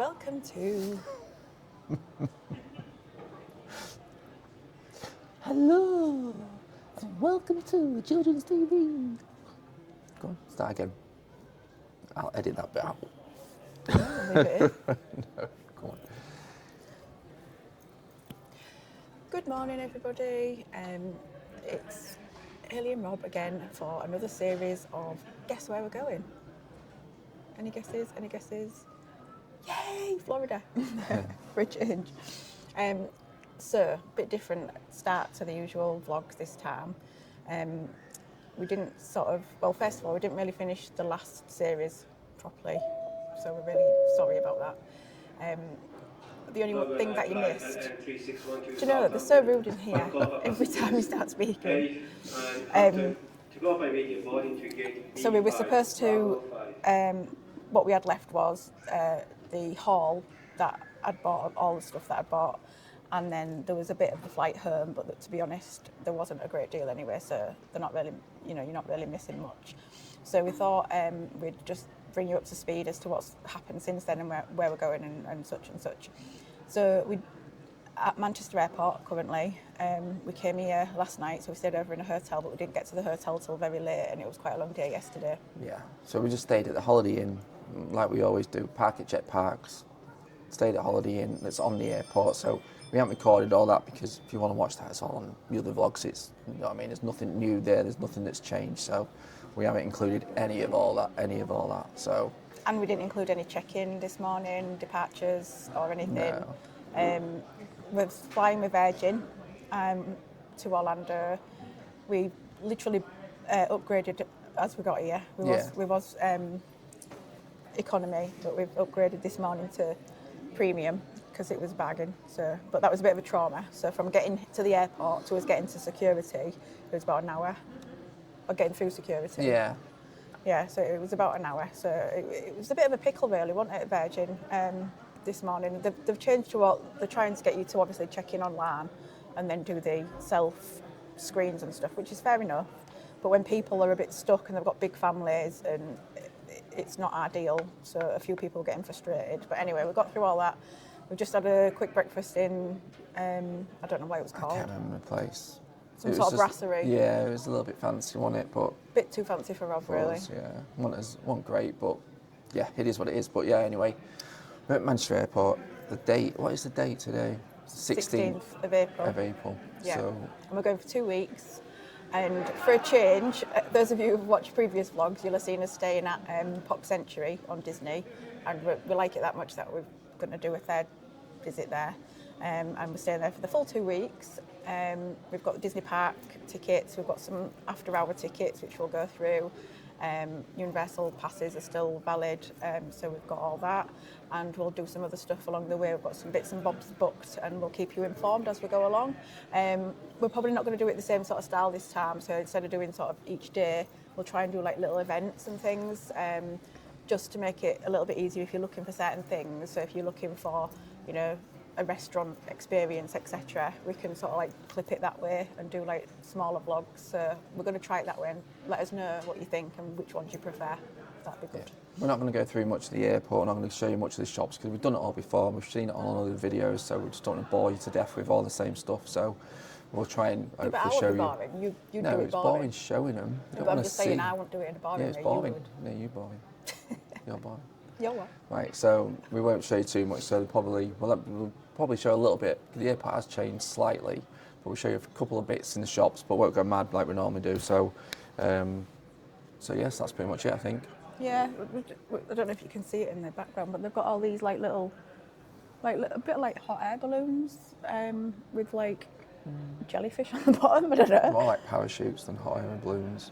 welcome to... Hello, and welcome to Children's TV. Go on, start again. I'll edit that bit out. Leave it in. No, go on. Good morning, everybody. It's Haley and Rob again for another series of Guess Where We're Going. Any guesses? Any guesses? Yay, Florida. For a change. So, a bit different start to the usual vlogs this time. We didn't well, first of all, we didn't really finish the last series properly, so we're really sorry about that. The only thing that you missed, do you know, they're so rude in here every time you start speaking. So we were supposed to, what we had left was the haul that I'd bought, all the stuff that I'd bought, and then there was a bit of the flight home, but to be honest, there wasn't a great deal anyway, so they're not really, you're not really missing much. So we thought we'd just bring you up to speed as to what's happened since then and where we're going and such and such. So we at Manchester Airport currently. We came here last night, so we stayed over in a hotel, but we didn't get to the hotel till very late, and it was quite a long day yesterday. Yeah, so we just stayed at the Holiday Inn, like we always do, park at Jet Parks. Stayed at Holiday Inn, that's on the airport, so we haven't recorded all that because if you want to watch that, it's all on the other vlogs. It's, you know what I mean, there's nothing new there, there's nothing that's changed, so we haven't included any of all that, so. And we didn't include any check-in this morning, departures or anything. No. We're flying with Virgin to Orlando. We literally upgraded as we got here. We was economy, but we've upgraded this morning to premium because it was a bargain. So, but that was a bit of a trauma. So from getting to the airport to us getting to security, it was about an hour. Or getting through security. Yeah. Yeah, so it was about an hour. So it was a bit of a pickle, really, wasn't it, Virgin? This morning. They've changed to what they're trying to get you to obviously check in online and then do the self screens and stuff, which is fair enough. But when people are a bit stuck and they've got big families, and it's not ideal, so a few people are getting frustrated. But anyway, we got through all that. We just had a quick breakfast in, I don't know what it was called. I can't remember the place. Some sort of brasserie. Yeah, it was a little bit fancy, wasn't it? But a bit too fancy for Rob, really. Yeah, wasn't great, but yeah, it is what it is. But yeah, anyway, we're at Manchester Airport. The date, what is the date today? 16th of April. Yeah, so. And we're going for 2 weeks. And for a change, those of you who've watched previous vlogs, you'll have seen us staying at Pop Century on Disney, and we like it that much that we're going to do a third visit there. And we're staying there for the full 2 weeks. We've got the Disney Park tickets, we've got some after-hour tickets which we'll go through. Universal passes are still valid, so we've got all that, and we'll do some other stuff along the way. We've got some bits and bobs booked, and we'll keep you informed as we go along. We're probably not going to do it the same sort of style this time, so instead of doing sort of each day, we'll try and do like little events and things, just to make it a little bit easier if you're looking for certain things. So if you're looking for, a restaurant experience, etc., we can sort of like clip it that way and do like smaller vlogs. So we're going to try it that way, and let us know what you think and which ones you prefer. That'd be good. Yeah. We're not going to go through much of the airport. We're not going to show you much of the shops because we've done it all before. We've seen it on other videos, so we just don't want to bore you to death with all the same stuff. So we'll try and hopefully show you. Boring. You no, do it it's boring. boring showing them. You don't I'm want just to saying, see. I won't do it in a boring Yeah, it's way. boring. You would. No, you're boring. You're boring. You're what? Right, so we won't show you too much. So we'll probably show a little bit. The airport has changed slightly, but we'll show you a couple of bits in the shops, but won't go mad like we normally do. So, yes, that's pretty much it, I think. Yeah, I don't know if you can see it in the background, but they've got all these like little, a bit like hot air balloons, with like jellyfish on the bottom. I don't know. More like parachutes than hot air balloons.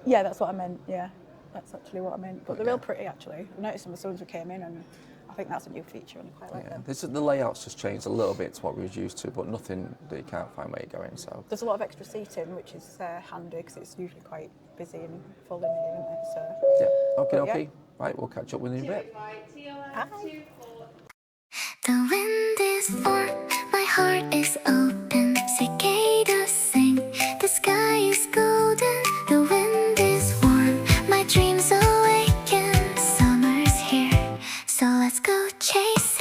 Yeah, that's what I meant. Yeah, that's actually what I meant. But they're real pretty, actually. I noticed them as soon as we came in, and I think that's a new feature, and I quite like them. The layout's just changed a little bit to what we were used to, but nothing that you can't find where you're going. So there's a lot of extra seating, which is handy because it's usually quite busy and full in here, isn't it? So yeah, okay. Right, we'll catch up with you in a bit. Bye. The wind is warm, my heart is open. Cicadas sing, the sky is golden. The wind is warm, my dreams awaken. Summer's here, so let's go chase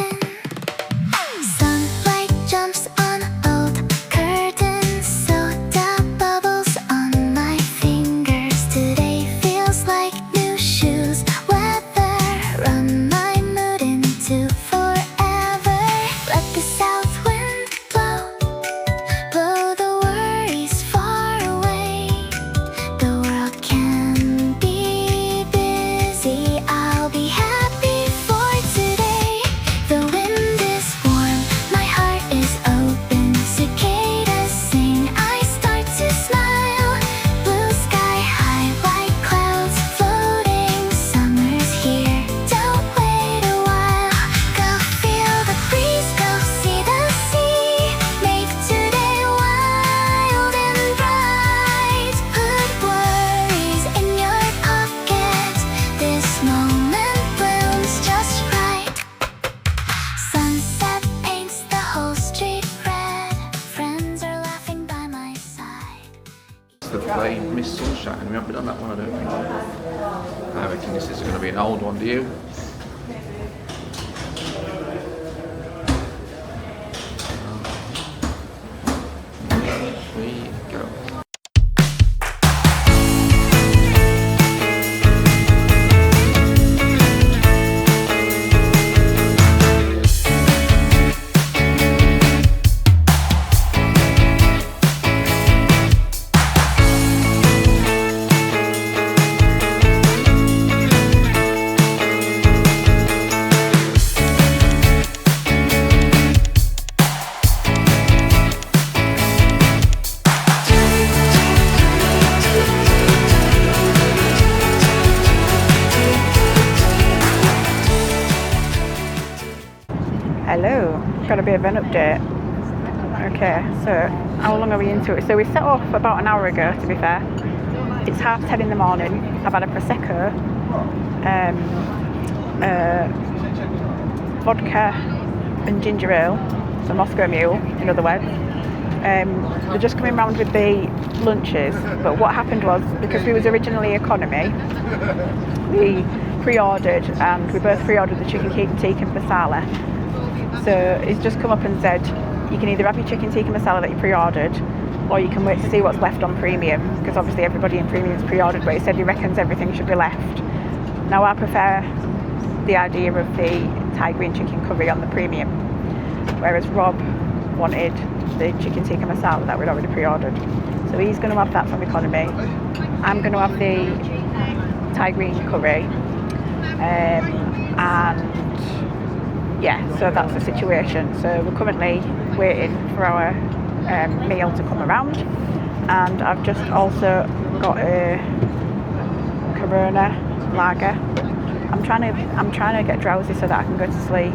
shine. We haven't been on that one, I don't think. I reckon this is going to be an old one, do you? We go. Hello, got a bit of an update. Okay, so how long are we into it? So we set off about an hour ago, to be fair. It's 10:30 in the morning. I've had a Prosecco, vodka and ginger ale, so Moscow Mule, in other words. They're just coming round with the lunches, but what happened was, because we was originally economy, we pre-ordered, and we both pre-ordered the chicken tikka masala. So he's just come up and said, you can either have your chicken tikka masala that you pre-ordered, or you can wait to see what's left on premium, because obviously everybody in premium is pre-ordered, but he said he reckons everything should be left. Now I prefer the idea of the Thai green chicken curry on the premium, whereas Rob wanted the chicken tikka masala that we'd already pre-ordered. So he's going to have that from economy. I'm going to have the Thai green curry, and yeah, so that's the situation. So we're currently waiting for our meal to come around, and I've just also got a Corona lager. I'm trying to get drowsy so that I can go to sleep.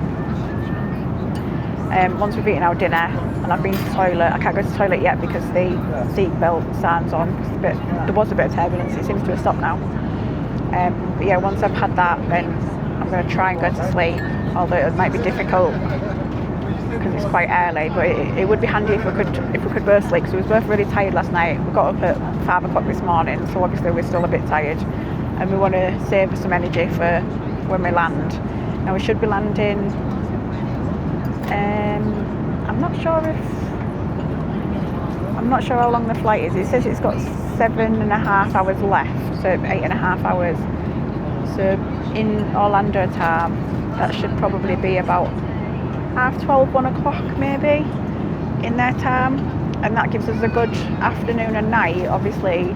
Once we've eaten our dinner and I've been to the toilet, I can't go to the toilet yet because the seatbelt sign's on. There was a bit of turbulence, it seems to have stopped now. But yeah, once I've had that, then I'm going to try and go to sleep, although it might be difficult because it's quite early, but it would be handy if we could both sleep, because we was both really tired last night. We got up at 5 o'clock this morning, so obviously we're still a bit tired, and we want to save some energy for when we land. Now we should be landing, I'm not sure how long the flight is. It says it's got 7.5 hours left, so 8.5 hours. So in Orlando time, that should probably be about 12:30, 1 o'clock maybe in their time, and that gives us a good afternoon and night, obviously,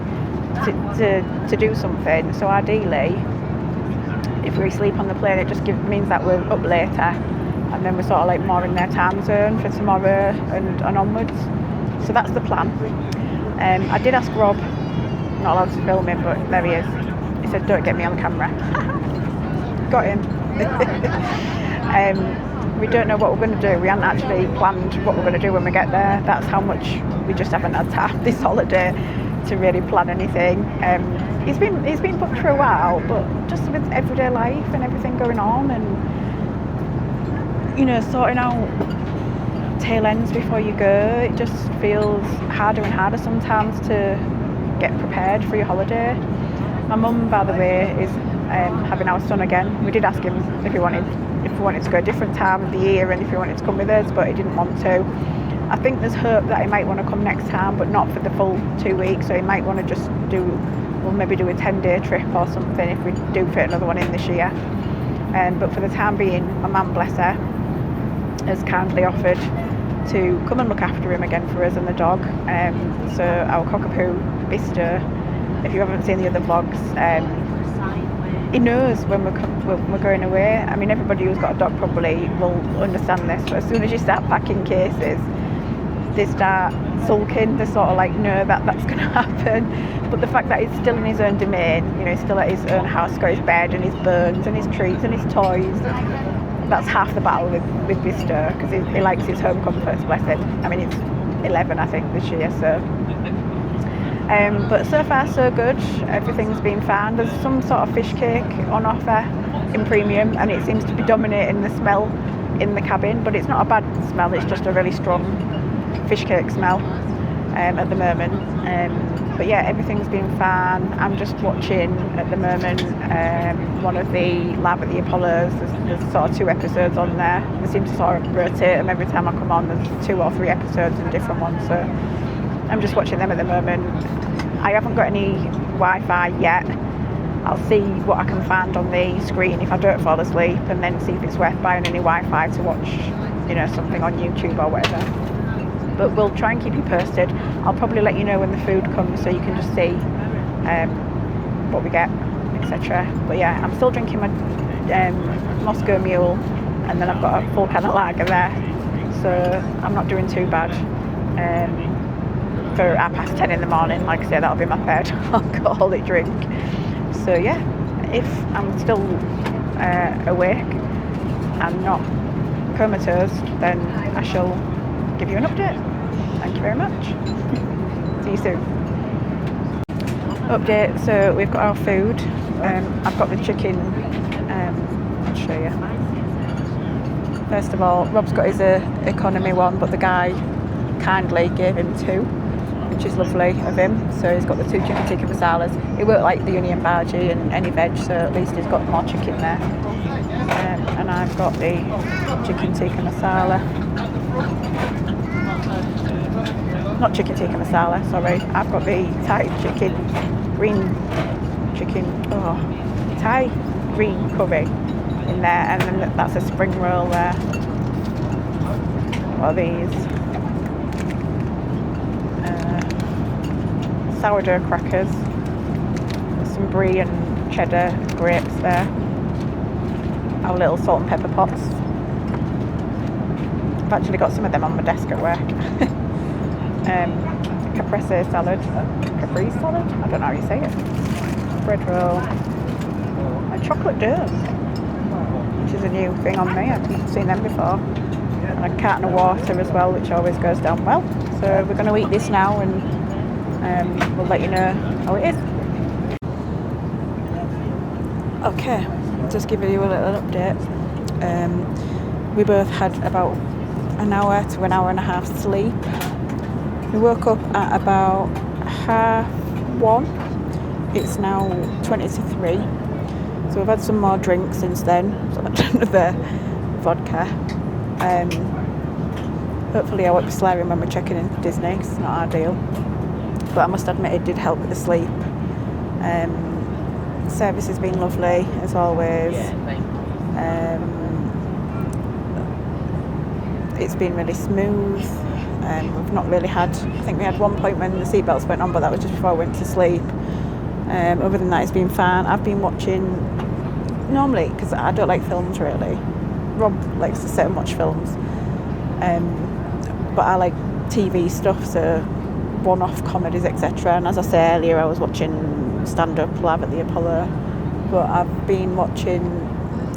to do something. So ideally, if we sleep on the plane, it just means that we're up later, and then we're sort of like more in their time zone for tomorrow and onwards. So that's the plan. I did ask Rob, not allowed to film him, but there he is. He said, don't get me on camera. Got him. We don't know what we're going to do. We haven't actually planned what we're going to do when we get there. That's how much we just haven't had time this holiday to really plan anything. He's been booked for a while, but just with everyday life and everything going on, and sorting out tail ends before you go, it just feels harder and harder sometimes to get prepared for your holiday. My mum, by the way, is having our son again. We did ask him if we wanted to go a different time of the year and if he wanted to come with us, but he didn't want to. I think there's hope that he might want to come next time, but not for the full 2 weeks, so he might want to just maybe do a 10-day trip or something if we do fit another one in this year. But for the time being, my mum, bless her, has kindly offered to come and look after him again for us and the dog. So our cockapoo, Bisto, if you haven't seen the other vlogs, he knows when we're going away. I mean, everybody who's got a dog probably will understand this, but as soon as you start packing cases, they start sulking. They're sort of like, no, that's going to happen. But the fact that he's still in his own domain, he's still at his own house, got his bed and his bones and his treats and his toys, that's half the battle with Bisto, because he likes his home comforts, bless him. I mean, it's 11, I think, this year, so. But so far so good, everything's been fine. There's some sort of fish cake on offer in premium, and it seems to be dominating the smell in the cabin, but it's not a bad smell, it's just a really strong fish cake smell. at the moment. But yeah, everything's been fine. I'm just watching at the moment one of the Live at the Apollos. There's sort of 2 episodes on there. They seem to sort of rotate them every time I come on. There's 2 or 3 episodes and different ones. So I'm just watching them at the moment. I haven't got any Wi-Fi yet. I'll see what I can find on the screen if I don't fall asleep, and then see if it's worth buying any Wi-Fi to watch, something on YouTube or whatever. But we'll try and keep you posted. I'll probably let you know when the food comes so you can just see what we get, etc. But yeah, I'm still drinking my Moscow Mule, and then I've got a full can of lager there. So I'm not doing too bad. For 10:30 in the morning, like I say, that'll be my third alcoholic drink. So yeah, if I'm still awake and not comatose, then I shall give you an update. Thank you very much. See you soon. Update, so we've got our food. I've got the chicken, I'll show you. First of all, Rob's got his economy one, but the guy kindly gave him 2, which is lovely of him. So he's got the 2 chicken tikka masalas. It won't like the onion bhaji and any veg, so at least he's got more chicken there. And I've got the chicken tikka masala. Not chicken tikka masala, sorry. I've got the Thai green curry in there, and then that's a spring roll there. What are these? Sourdough crackers. There's some brie and cheddar grapes there. Our little salt and pepper pots. I've actually got some of them on my desk at work. Caprese salad. Caprese salad? I don't know how you say it. Bread roll. And chocolate dome, which is a new thing on me. I've not seen them before. And a carton of water as well, which always goes down well. So we're going to eat this now, and we'll let you know how it is. Okay, just give you a little update. We both had about an hour to an hour and a half sleep. We woke up at about 1:30. It's now 20 to 3. So we've had some more drinks since then. So I've had another vodka. Hopefully I won't be slurring when we're checking into Disney. It's not ideal. But I must admit it did help with the sleep. Service has been lovely as always. It's been really smooth. We've not really had, I think we had one point when the seatbelts went on, but that was just before I went to sleep. Other than that, it's been fine. I've been watching, normally, because I don't like films really. Rob likes to sit and watch films. But I like TV stuff, so one-off comedies, etc. And as I said earlier, I was watching stand-up Live at the Apollo. But I've been watching,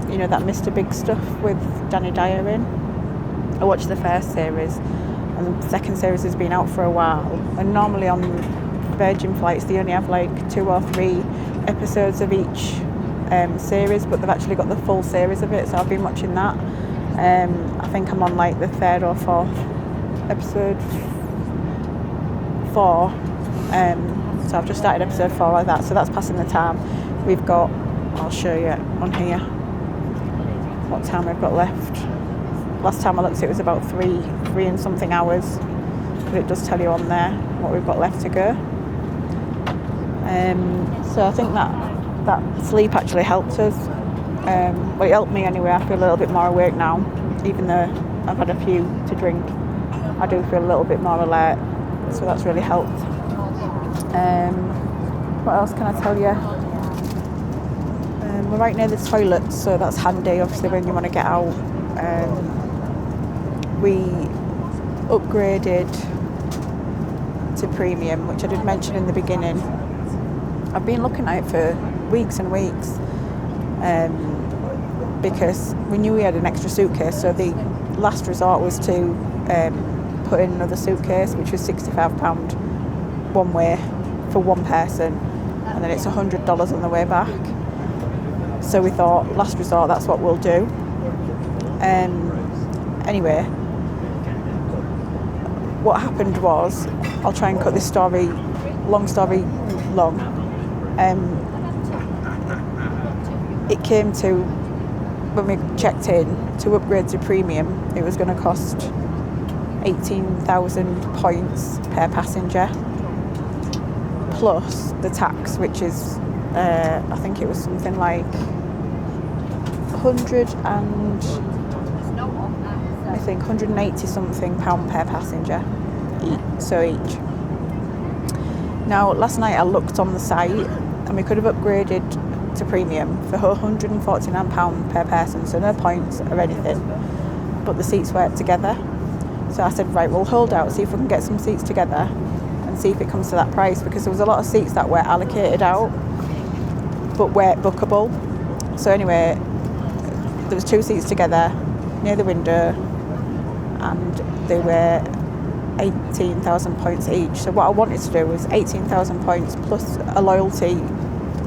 that Mr. Big stuff with Danny Dyer in. I watched the first series, and the second series has been out for a while. And normally on Virgin flights, they only have like 2 or 3 episodes of each series, but they've actually got the full series of it, so I've been watching that. I think I'm on like the 3rd or 4th episode 4. So I've just started episode 4 of that, so that's passing the time. We've got, I'll show you on here what time we've got left. Last time I looked it was about 3 and something hours, but it does tell you on there what we've got left to go. So I think that sleep actually helped us. Well, it helped me anyway. I feel a little bit more awake now, even though I've had a few to drink. I do feel a little bit more alert, so that's really helped. What else can I tell you? We're right near the toilets, so that's handy obviously when you want to get out. We upgraded to premium, which I did mention in the beginning. I've been looking at it for weeks and weeks because we knew we had an extra suitcase, so the last resort was to put in another suitcase, which was £65 one way for one person, and then it's $100 on the way back. So we thought, last resort, that's what we'll do. Anyway, what happened was, I'll try and cut this long story long. It came to, when we checked in, to upgrade to premium, it was going to cost 18,000 points per passenger, plus the tax, which is, I think it was something like 180 something pound per passenger each. Now, last night I looked on the site and we could have upgraded to premium for £149 per person, so no points or anything, but the seats weren't together. So I said, right, we'll hold out, see if we can get some seats together and see if it comes to that price, because there was a lot of seats that were allocated out but weren't bookable. So anyway, there was 2 seats together near the window and they were 18,000 points each. So what I wanted to do was 18,000 points plus a loyalty,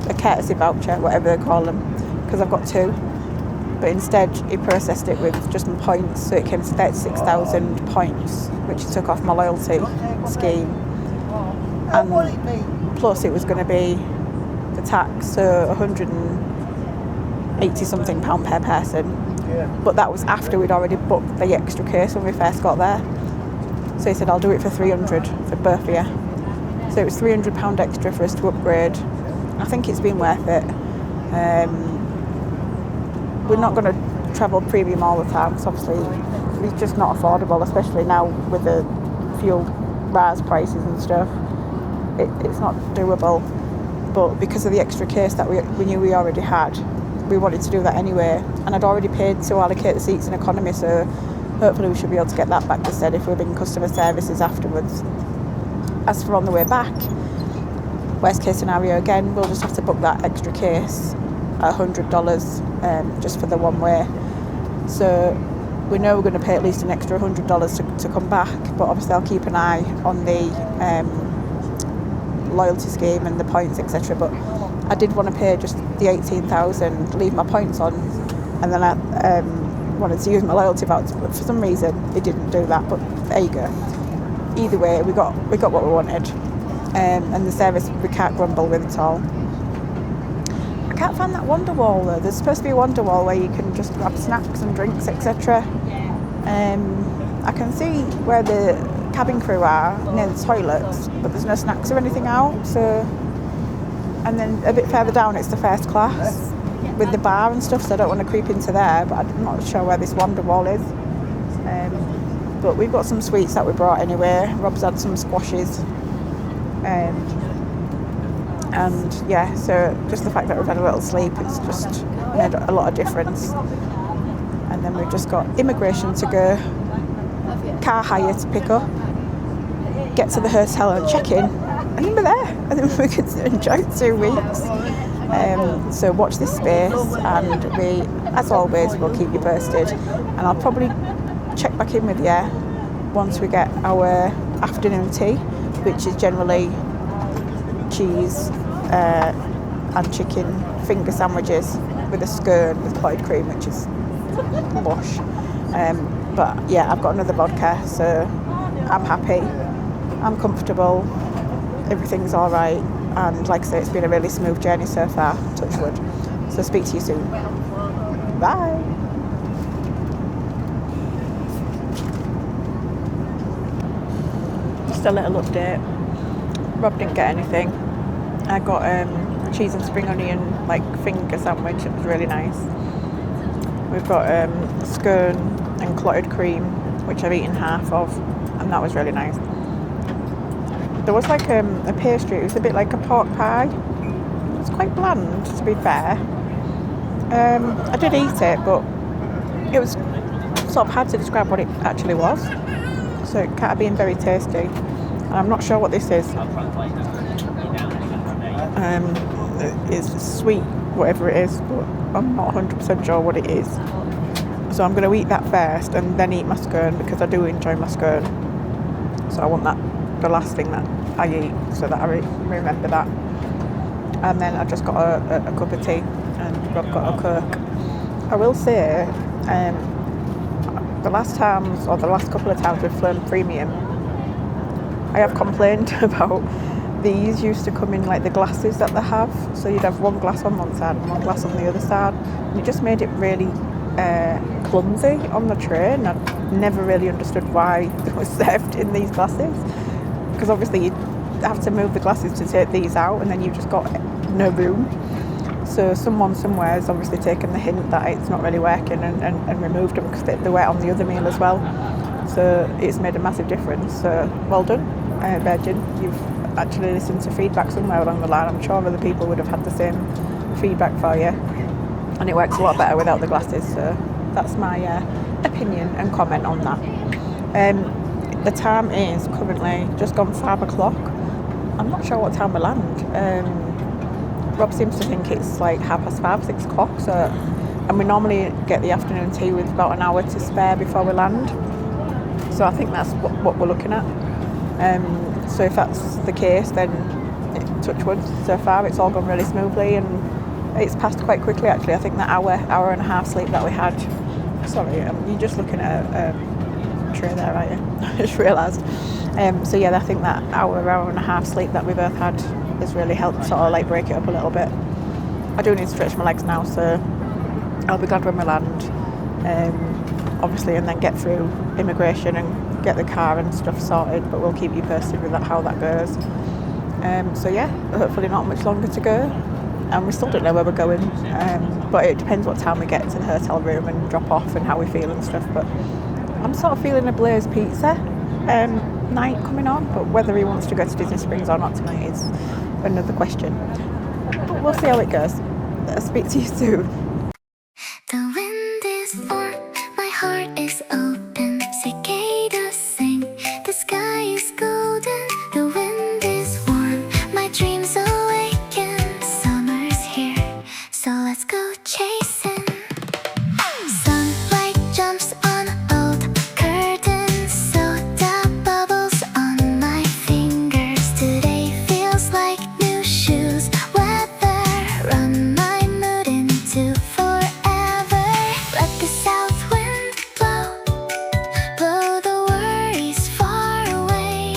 a courtesy voucher, whatever they call them, because I've got 2. But instead he processed it with just my points, so it came to 36,000 points, which he took off my loyalty scheme. And plus it was going to be the tax, so 180 something pound per person. But that was after we'd already booked the extra case when we first got there. So he said, I'll do it for 300 for both of you. So it was £300 extra for us to upgrade. I think it's been worth it. We're not going to travel premium all the time, because obviously it's just not affordable, especially now with the fuel rise prices and stuff. It's not doable. But because of the extra case that we knew we already had, we wanted to do that anyway. And I'd already paid to allocate the seats in economy, so hopefully we should be able to get that back instead if we're in customer services afterwards. As for on the way back, worst case scenario again, we'll just have to book that extra case at $100 just for the one way. So we know we're going to pay at least an extra $100 to come back, but obviously I'll keep an eye on the loyalty scheme and the points, etc. But I did want to pay just the 18,000, leave my points on, and then I wanted to use my loyalty voucher, but for some reason it didn't do that. But there you go. Either way, we got what we wanted, and the service we can't grumble with at all. I can't find that wonder wall though. There's supposed to be a wonder wall where you can just grab snacks and drinks, etc. I can see where the cabin crew are near the toilets, but there's no snacks or anything out. So, and then a bit further down it's the first class with the bar and stuff, so I don't want to creep into there, but I'm not sure where this wonder wall is. But we've got some sweets that we brought anyway. Rob's had some squashes, and yeah, so just the fact that we've had a little sleep, it's just made a lot of difference. And then we've just got immigration to go, car hire to pick up, get to the hotel and check in, and then we're there, and then we can enjoy 2 weeks. So watch this space, and we, as always, will keep you posted, and I'll probably check back in with you once we get our afternoon tea, which is generally cheese and chicken finger sandwiches with a scone with clotted cream, which is lush. But yeah, I've got another vodka, so I'm happy, I'm comfortable, everything's all right, and like I say, it's been a really smooth journey so far, touch wood. So speak to you soon. Bye. Just a little update. Rob didn't get anything. I got cheese and spring onion finger sandwich. It was really nice. We've got scone and clotted cream, which I've eaten half of, and that was really nice. There was a pastry. It was a bit like a pork pie. It was quite bland, to be fair. I did eat it, but it was sort of hard to describe what it actually was. So it can't have been very tasty. And I'm not sure what this is. It's sweet, whatever it is, but I'm not 100% sure what it is. So I'm going to eat that first and then eat my scone, because I do enjoy my scone. So I want that, the last thing that I eat, so that I remember that. And then I just got a cup of tea, and Rob got a Coke. I will say, the last couple of times we've flown premium, I have complained about these used to come in like the glasses that they have. So you'd have one glass on one side and one glass on the other side. And it just made it really clumsy on the train. I never really understood why it was served in these glasses. Because obviously you have to move the glasses to take these out and then you've just got no room. So someone somewhere has obviously taken the hint that it's not really working and removed them because they were on the other meal as well. So it's made a massive difference. So well done, Virgin. You've actually listened to feedback somewhere along the line. I'm sure other people would have had the same feedback for you. And it works a lot better without the glasses. So that's my opinion and comment on that. The time is currently just gone 5 o'clock. I'm not sure what time we land. Rob seems to think it's like 5:30, 6 o'clock. So, and we normally get the afternoon tea with about an hour to spare before we land. So I think that's what we're looking at. So if that's the case, then touch wood, so far it's all gone really smoothly and it's passed quite quickly actually. I think that hour and a half sleep that we had, sorry, you're just looking at a tray there, aren't you? I just realised. So yeah, I think that hour and a half sleep that we both had has really helped sort of like break it up a little bit. I do need to stretch my legs now, so I'll be glad when we land. Obviously, and then get through immigration and get the car and stuff sorted, but we'll keep you posted with how that goes. So yeah, hopefully not much longer to go, and we still don't know where we're going, but it depends what time we get to the hotel room and drop off and how we feel and stuff. But I'm sort of feeling a Blaze Pizza night coming on, but whether he wants to go to Disney Springs or not tonight is another question. But we'll see how it goes. I'll speak to you soon. The wind is warm, my heart is open. Cicadas sing, the sky is golden. The wind is warm, my dreams awaken. Summer's here, so let's go chasing. Sunlight jumps on old curtains, soda bubbles on my fingers. Today feels like new shoes, weather run my mood into forever. Let the south wind blow, blow the worries far away.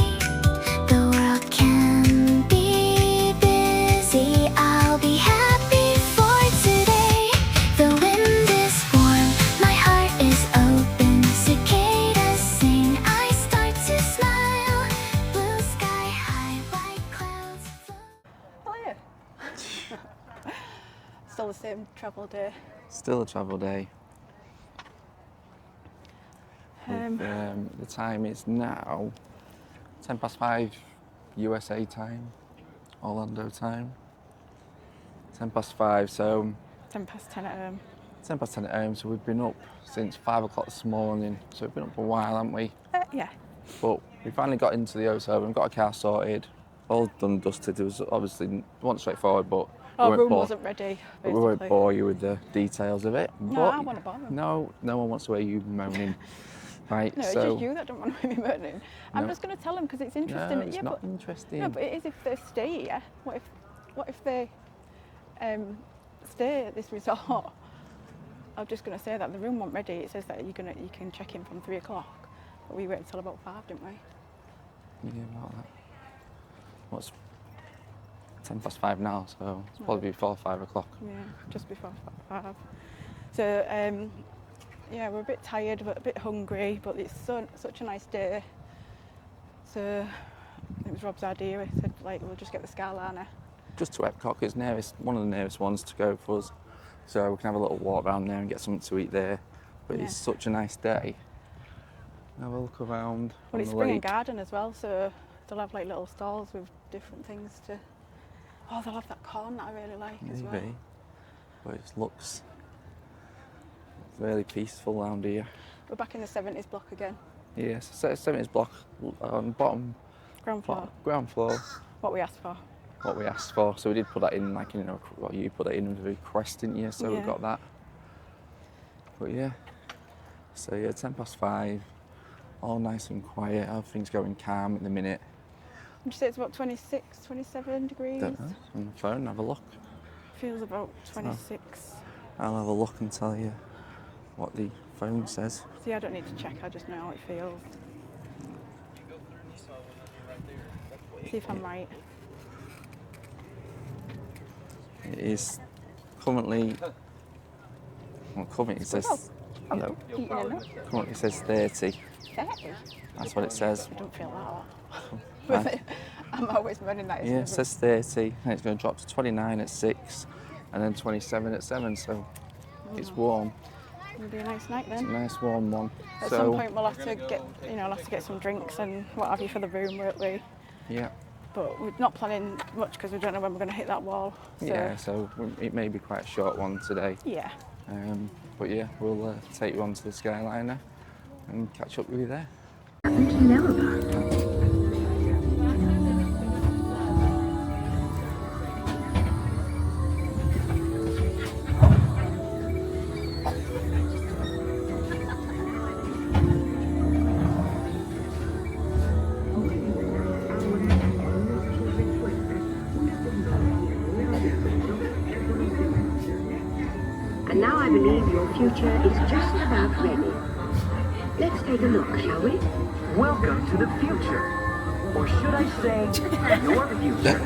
The world can be busy, I'll be happy for today. The wind is warm, my heart is open. Cicadas sing, I start to smile. Blue sky high, white clouds float. Hello. Still the same travel day. Still a travel day. The time is now 5:10 USA time, Orlando time. 5:10, so 10 at home. 10 at home. So we've been up since 5 o'clock this morning. So we've been up for a while, haven't we? Yeah. But we finally got into the hotel room, got a car sorted, all done and dusted. It was obviously it wasn't straightforward, but Our room wasn't ready, but we won't basically. bore you with the details of it. No, But I want to bore them. no one wants to hear you moaning. Right, No, it's so just you that don't want to be moaning. I'm No. just going to tell them because it's interesting. no, it's yeah, not but, interesting. no, but it is if they stay here. What if they stay at this resort? I'm just going to say that the room wasn't ready. It says that you can check in from 3 o'clock, but we waited until about 5, didn't we? Yeah, about that. What's 5:10 now, so it's probably before 5 o'clock. Yeah, just before 5. So yeah, we're a bit tired, but a bit hungry. But it's such a nice day. So it was Rob's idea. He said like we'll just get the Skyliner. Just to Epcot, it's nearest, one of the nearest ones to go for us. So we can have a little walk around there and get something to eat there. But Yeah. it's such a nice day. Have a look around. Well, on it's the spring and lake. garden as well, so they'll have like little stalls with different things to. Oh, they'll have that corn that I really like as well. Maybe. But it looks really peaceful around here. We're back in the 70s block again, Yes, so 70s block on bottom ground floor. ground floor. What we asked for. What we asked for, so we did put that in, like, you know, what you put it in with a request, didn't you? So Yeah. we got that. But yeah, so yeah, 5:10, all nice and quiet. Everything's going calm at the minute. Would you say it's about 26, 27 degrees? Don't know. On the phone, have a look. Feels about 26. I'll have a look and tell you what the phone says. See, I don't need to check. I just know how it feels. See if I'm right. It is currently. Well, currently it says. Hello. Eating a nut. Currently it says 30. 30? That's what it says. I don't feel that hot. I'm always running that. Yeah, it says 30, and it's going to drop to 29 at 6, and then 27 at 7. So it's warm. It'll be a nice night It's a then. nice warm one. At some point we'll have to get, we'll have to get some drinks and what have you for the room, won't we? Yeah. But we're not planning much because we don't know when we're going to hit that wall. So. Yeah, so it may be quite a short one today. Yeah. But yeah, we'll take you onto the Skyliner and catch up with you there. What do you know about? And now I believe your future is just about ready. Let's take a look, shall we? Welcome to the future. Or should I say, your future.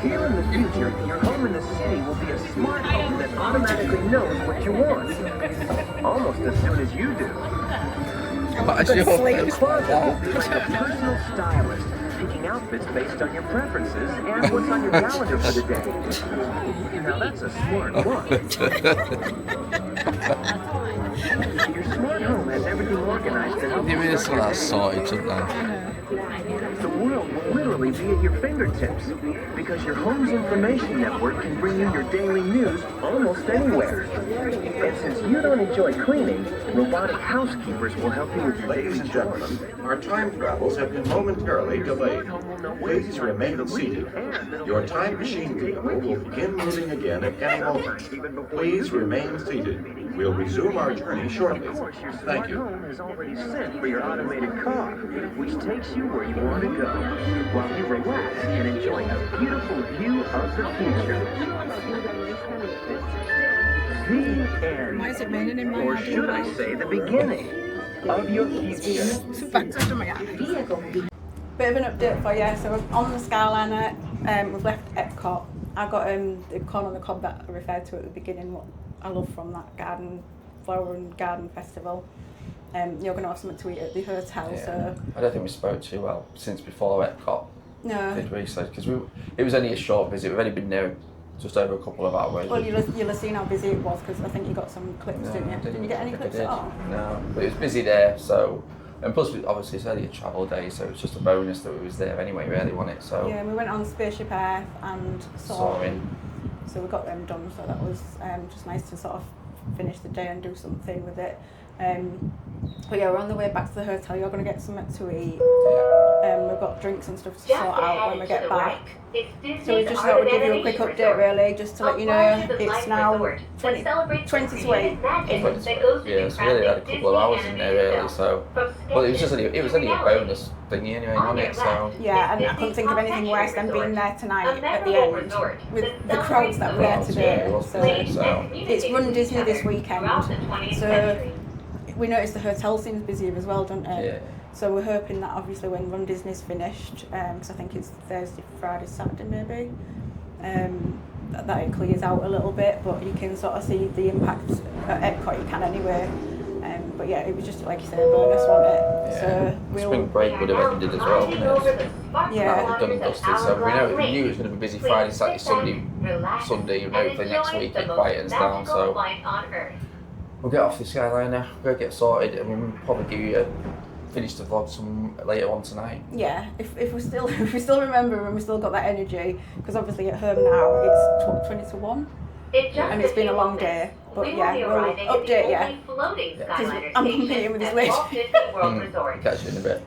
Here in the future, your home in the city will be a smart home that automatically knows what you want. Almost as soon as you do. What's your face like Closet will that? be like a personal stylist, picking outfits based on your preferences and what's on your calendar for the day. Now that's a smart one. Your smart home has everything organized to help You you mean start it's your like day. sorted sometimes? The world will literally be at your fingertips because your home's information network can bring you your daily news almost anywhere. And since you don't enjoy cleaning, robotic housekeepers will help you with your Ladies daily and chores. gentlemen, our time travels have been momentarily delayed. Please remain seated. Your time machine vehicle will begin moving again at any moment. Please remain seated. We'll resume our journey shortly. Of course, your Thank smart you. home is already set for your automated car, which takes you where you want to go, while you relax and enjoy a beautiful view of the future. The end. Why is it raining in my Or head? should I say the beginning of your future. Bit of an update for you. So we're on the Skyliner. We've left Epcot. I got the corn on the cob that I referred to at the beginning. What I love from that flower and garden festival. You're going to have something to eat at the hotel. Yeah. So I don't think we spoke too well since before Epcot, no. did we? So because it was only a short visit. We've only been there just over a couple of hours. Well, you'll have seen how busy it was because I think you got some clips, No, didn't you? I Didn't you get any think I clips did. at all? No, but it was busy there. So, and plus, obviously, it's only a travel day, so it's just a bonus that we was there anyway, really, wasn't it? So, Yeah, we went on Spaceship Earth and Soaring. So we got them done. So that was just nice to sort of finish the day and do something with it. But yeah, we're on the way back to the hotel. You're going to get something to eat. We've got drinks and stuff to sort out when we get back. So we just thought we'd give you a quick update, really, just to let you know it's now 20 to 8. Yeah, so we really had a couple of hours in there, really. So, well, it was only a bonus thingy anyway, wasn't it? So, Yeah, and I couldn't think of anything worse than being there tonight at the end with the crowds that were there yeah, today. it was busy, so. It's Run Disney this weekend, so we noticed the hotel seems busier as well, don't it? Yeah. So we're hoping that obviously when Run Disney's finished, because I think it's Thursday, Friday, Saturday maybe, that it clears out a little bit, but you can sort of see the impact at Epcot, you can anyway. But yeah, it was just like you said, a bonus, wasn't it? Yeah. So Spring break would have ended as well, wouldn't it? Yeah. We've done and dusted, so we knew it was going to be busy Friday, Saturday, Sunday, and hopefully next week it quietens down. So we'll get off the Skyliner, go get sorted, and we'll probably give you finish the vlog some later on tonight. Yeah, if we still remember and we still got that energy, because obviously at home now it's 20 to 1, and it's been a long day. But yeah, we'll update you, because I'm competing with this lady. Catch you in a bit.